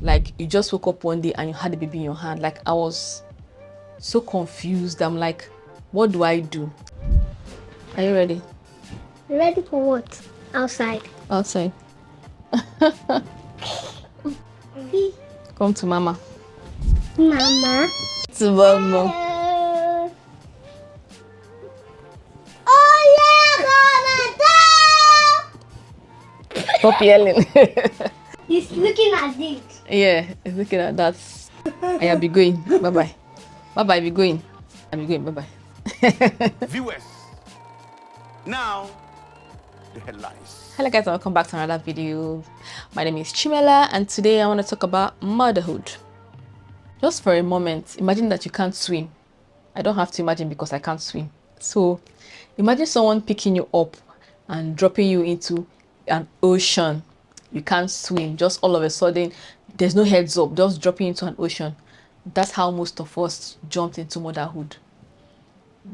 Like you just woke up one day and you had a baby in your hand. Like I was so confused. I'm like, what do I do? Are you ready? Ready for what? Outside. Outside. Come to mama. Mama. To mama. Stop yelling. He's looking at it. Yeah, it's looking at that. I be going. Bye bye. Bye bye. Be going. I be going. Bye bye. Viewers, now the headlines. Hello guys and welcome back to another video. My name is Chimela and today I want to talk about motherhood. Just for a moment, imagine that you can't swim. I don't have to imagine because I can't swim. So imagine someone picking you up and dropping you into an ocean. You can't swim, just all of a sudden there's no heads up, just dropping into an ocean. That's how most of us jumped into motherhood.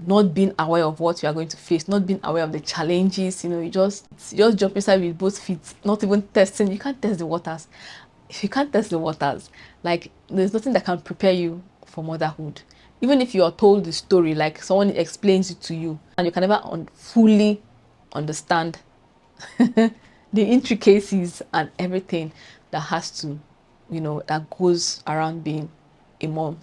Not being aware of what you are going to face, not being aware of the challenges, you just jump inside with both feet, not even testing. You can't test the waters. If you can't test the waters, like there's nothing that can prepare you for motherhood. Even if you are told the story, like someone explains it to you and you can never fully understand the intricacies and everything that has to, that goes around being a mom.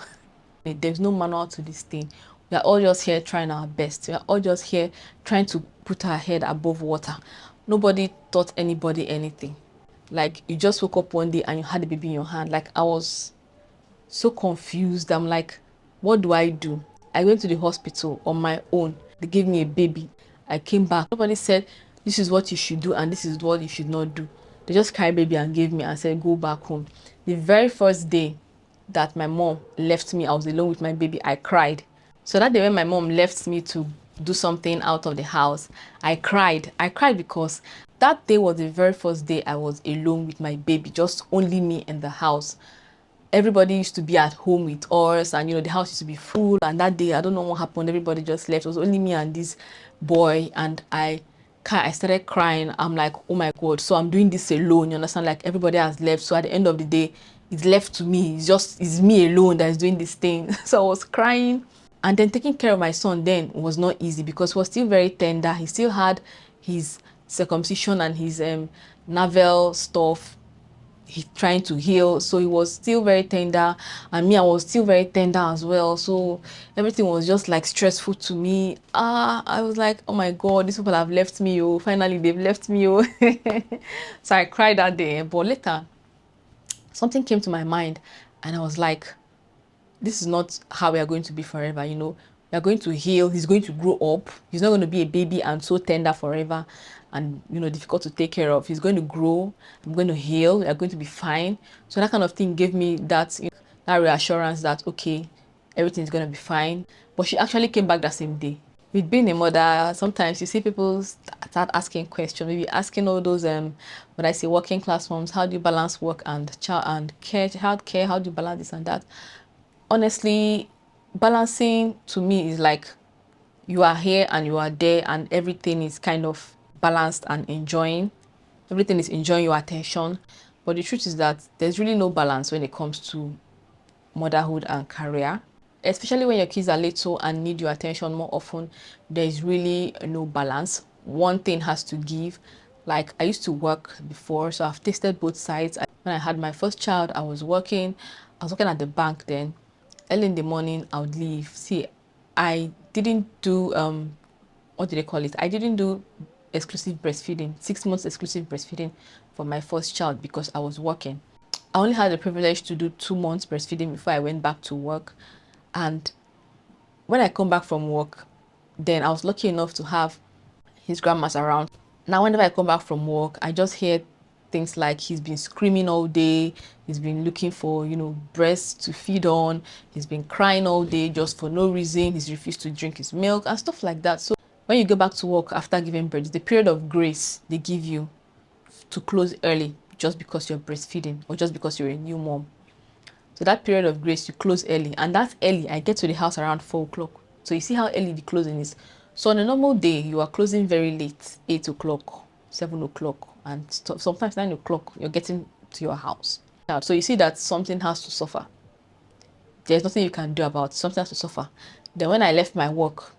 There's no manual to this thing. We are all just here trying our best. We are all just here trying to put our head above water. Nobody taught anybody anything. Like you just woke up one day and you had a baby in your hand. Like I was so confused. I'm like, what do I do? I went to the hospital on my own. They gave me a baby. I came back. Nobody said this is what you should do and this is what you should not do. They just carried baby and gave me and said go back home. The very first day that my mom left me, I was alone with my baby. I cried. So that day when my mom left me to do something out of the house, I cried. I cried because that day was the very first day I was alone with my baby, just only me in the house. Everybody used to be at home with us and the house used to be full, and that day I don't know what happened, everybody just left. It was only me and this boy, and I started crying. I'm like, oh my god, so I'm doing this alone, you understand? Like everybody has left, so at the end of the day it's left to me. It's me alone that is doing this thing. So I was crying. And then taking care of my son then was not easy because he was still very tender. He still had his circumcision and his navel stuff. He trying to heal, so he was still very tender, and me, I was still very tender as well. So everything was just like stressful to me. I was like, oh my god, these people have left me. Oh, finally they've left me. Oh. So I cried that day, but later something came to my mind and I was like, this is not how we are going to be forever. We are going to heal. He's going to grow up. He's not going to be a baby and so tender forever and difficult to take care of. He's going to grow. I'm going to heal. We are going to be fine. So that kind of thing gave me that that reassurance that okay, everything's going to be fine. But she actually came back that same day. With being a mother, sometimes you see people start asking questions, maybe asking all those when I say working class moms, how do you balance work and child and care, child care, how do you balance this and that? Honestly, balancing to me is like you are here and you are there and everything is kind of balanced and enjoying. Everything is enjoying your attention. But the truth is that there's really no balance when it comes to motherhood and career. Especially when your kids are little and need your attention more often, there's really no balance. One thing has to give. Like I used to work before, so I've tasted both sides. When I had my first child, I was working at the bank then. Early in the morning, I would leave. See, I didn't do what do they call it? I didn't do exclusive breastfeeding, 6 months exclusive breastfeeding for my first child because I was working. I only had the privilege to do 2 months breastfeeding before I went back to work. And when I come back from work, then I was lucky enough to have his grandmas around. Now, whenever I come back from work, I just hear things like he's been screaming all day, he's been looking for, breasts to feed on, he's been crying all day just for no reason, he's refused to drink his milk and stuff like that. So when you go back to work after giving birth, the period of grace they give you to close early just because you're breastfeeding or just because you're a new mom. So that period of grace, you close early, and that's early. I get to the house around 4 o'clock. So you see how early the closing is. So on a normal day, you are closing very late, 8 o'clock, 7 o'clock, and sometimes 9 o'clock, you're getting to your house. So you see that something has to suffer. There's nothing you can do about it. Something has to suffer. Then when I left my work,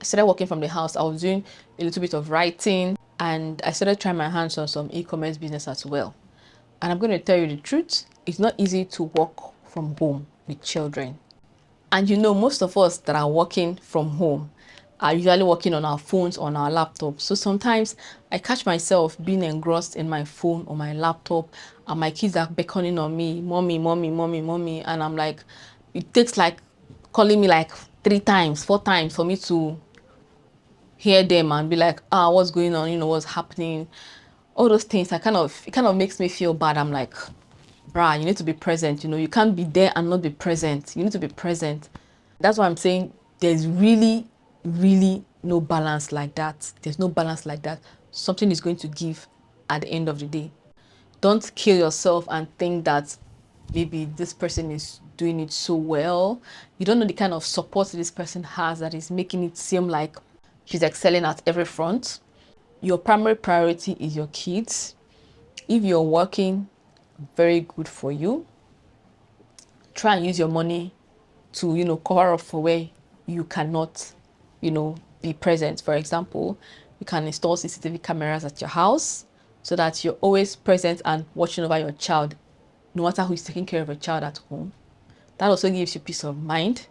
I started working from the house. I was doing a little bit of writing, and I started trying my hands on some e-commerce business as well. And I'm going to tell you the truth, it's not easy to work from home with children. And most of us that are working from home are usually working on our phones, on our laptops. So sometimes I catch myself being engrossed in my phone or my laptop, and my kids are beckoning on me, mommy, mommy, mommy, mommy. And I'm like, it takes like calling me like 3 times, 4 times for me to hear them and be like, what's going on? What's happening? All those things, it kind of makes me feel bad. I'm like, you need to be present. You can't be there and not be present. You need to be present. That's why I'm saying there's really, really no balance like that. There's no balance like that. Something is going to give at the end of the day. Don't kill yourself and think that maybe this person is doing it so well. You don't know the kind of support this person has that is making it seem like she's excelling at every front. Your primary priority is your kids. If you're working, very good for you. Try and use your money to cover up for where you cannot be present. For example, you can install CCTV cameras at your house so that you're always present and watching over your child, no matter who is taking care of your child at home. That also gives you peace of mind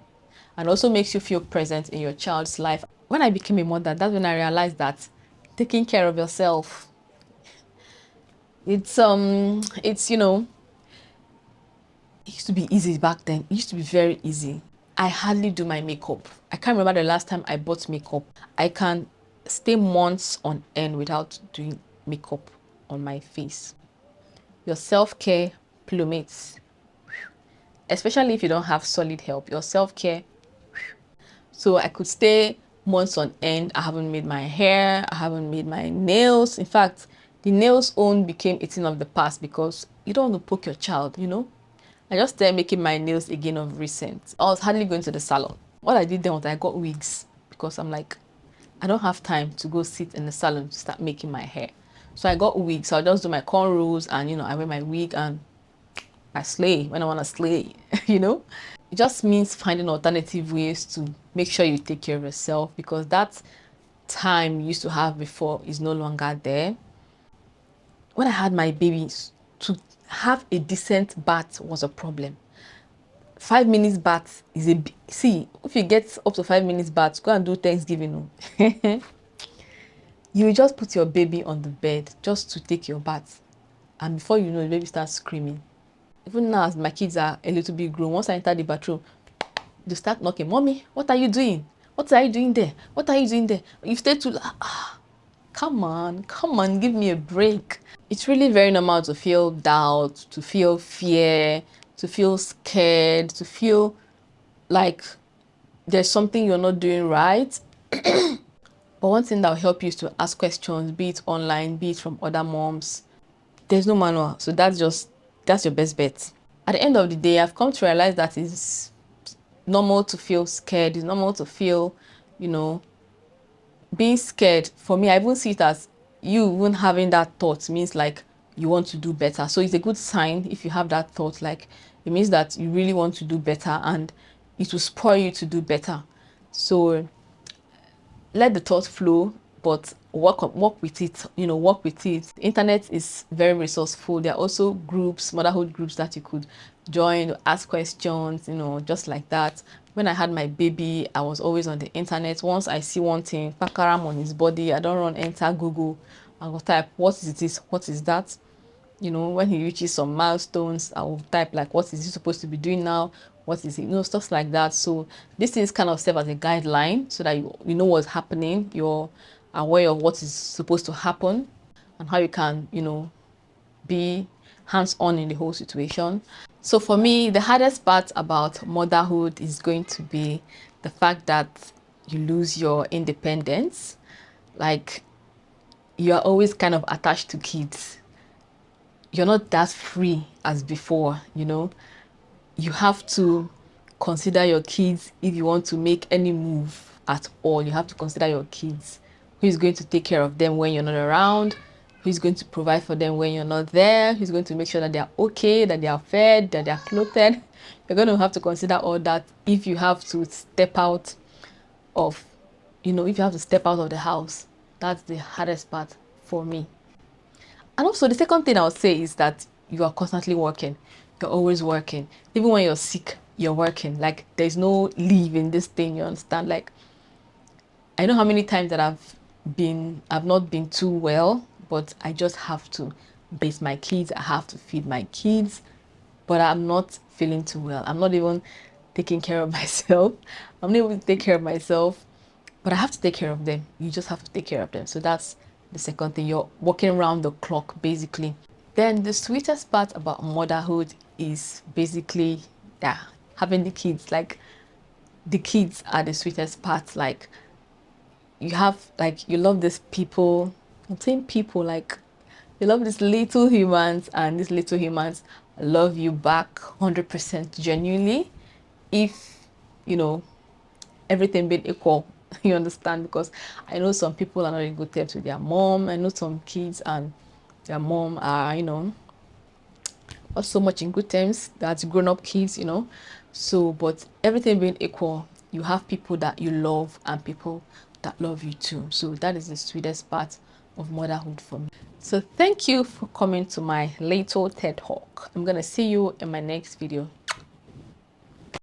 and also makes you feel present in your child's life. When I became a mother, that's when I realized that taking care of yourself, it's it used to be easy back then. It used to be very easy. I hardly do my makeup. I can't remember the last time I bought makeup. I can stay months on end without doing makeup on my face. Your self-care plummets, especially if you don't have solid help. Your self-care. So I could stay months on end. I haven't made my hair. I haven't made my nails. In fact, the nails own became a thing of the past because you don't want to poke your child. I just started making my nails again of recent. I was hardly going to the salon. What I did then was I got wigs because I'm like, I don't have time to go sit in the salon to start making my hair. So I got wigs. So I just do my cornrows and I wear my wig and I slay when I want to slay, It just means finding alternative ways to make sure you take care of yourself because that time you used to have before is no longer there. When I had my babies, to have a decent bath was a problem. 5 minutes bath is see, if you get up to 5 minutes bath, go and do Thanksgiving. You will just put your baby on the bed just to take your bath, and before you know, the baby starts screaming. Even now, as my kids are a little bit grown, once I enter the bathroom, they start knocking, mommy, what are you doing? What are you doing there? What are you doing there? You stay too long. Come on, give me a break. It's really very normal to feel doubt, to feel fear, to feel scared, to feel like there's something you're not doing right. But one thing that will help you is to ask questions, be it online, be it from other moms. There's no manual, so that's your best bet. At the end of the day, I've come to realize that it's normal to feel scared. It's normal to feel, being scared. For me, I even see it as you even having that thought means like you want to do better. So it's a good sign if you have that thought, like it means that you really want to do better and it will spur you to do better. So let the thought flow, but work with it. Work with it. The internet is very resourceful. There are also groups, motherhood groups that you could join, ask questions, just like that. When I had my baby, I was always on the internet. Once I see one thing, pakaram on his body, I don't run enter Google. I will type, what is this? What is that? When he reaches some milestones, I will type like, what is he supposed to be doing now? What is he, stuff like that. So these things kind of serve as a guideline so that you know what's happening. You're aware of what is supposed to happen and how you can, be hands-on in the whole situation. So for me, the hardest part about motherhood is going to be the fact that you lose your independence. Like, you are always kind of attached to kids. You're not that free as before. You have to consider your kids. If you want to make any move at all, you have to consider your kids. Who is going to take care of them when you're not around? who's going to provide for them when you're not there, who's going to make sure that they are okay, that they are fed, that they are clothed. You're going to have to consider all that if you have to step out of, if you have to step out of the house. That's the hardest part for me. And also the second thing I would say is that you are constantly working. You're always working. Even when you're sick, you're working. Like there's no leave in this thing, you understand? Like I know how many times that I've not been too well, but I just have to bathe my kids. I have to feed my kids, but I'm not feeling too well. I'm not even taking care of myself. I'm not able to take care of myself, but I have to take care of them. You just have to take care of them. So that's the second thing. You're working around the clock, basically. Then the sweetest part about motherhood is basically, yeah, having the kids. Like the kids are the sweetest part. Like you have, like, you love these people. I'm saying people, like you love these little humans, and these little humans love you back 100% genuinely, if you know everything being equal. You understand? Because I know some people are not in good terms with their mom. I know some kids and their mom are, not so much in good terms. That's grown-up kids, so but everything being equal, you have people that you love and people that love you too. So that is the sweetest part of motherhood for me. So thank you for coming to my little TED talk. I'm gonna see you in my next video.